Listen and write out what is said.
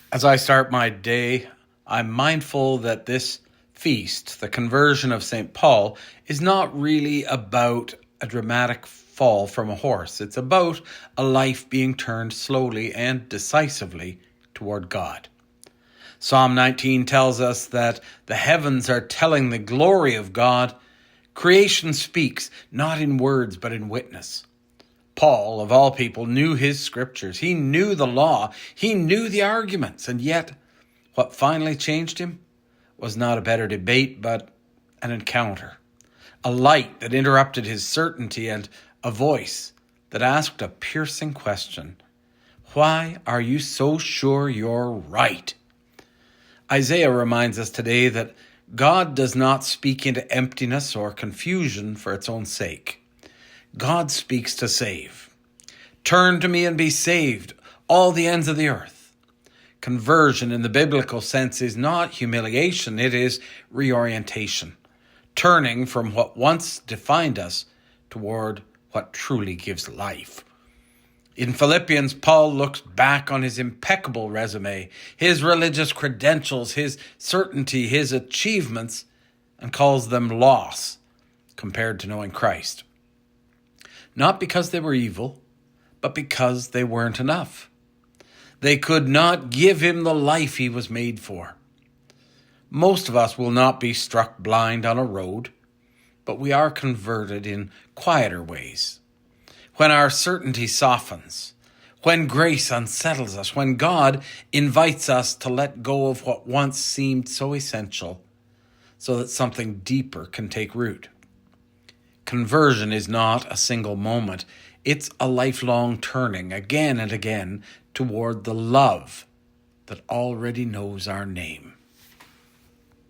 As I start my day, I'm mindful that this feast, the conversion of St. Paul, is not really about a dramatic fall from a horse. It's about a life being turned slowly and decisively toward God. Psalm 19 tells us that the heavens are telling the glory of God. Creation speaks, not in words, but in witness. Paul, of all people, knew his scriptures. He knew the law. He knew the arguments. And yet, what finally changed him was not a better debate, but an encounter. A light that interrupted his certainty and a voice that asked a piercing question. Why are you so sure you're right? Isaiah reminds us today that God does not speak into emptiness or confusion for its own sake. God speaks to save. Turn to me and be saved, all the ends of the earth. Conversion in the biblical sense is not humiliation, it is reorientation. Turning from what once defined us toward what truly gives life. In Philippians, Paul looks back on his impeccable resume, his religious credentials, his certainty, his achievements, and calls them loss compared to knowing Christ. Not because they were evil, but because they weren't enough. They could not give him the life he was made for. Most of us will not be struck blind on a road, but we are converted in quieter ways. When our certainty softens, when grace unsettles us, when God invites us to let go of what once seemed so essential, so that something deeper can take root. Conversion is not a single moment. It's a lifelong turning again and again toward the love that already knows our name.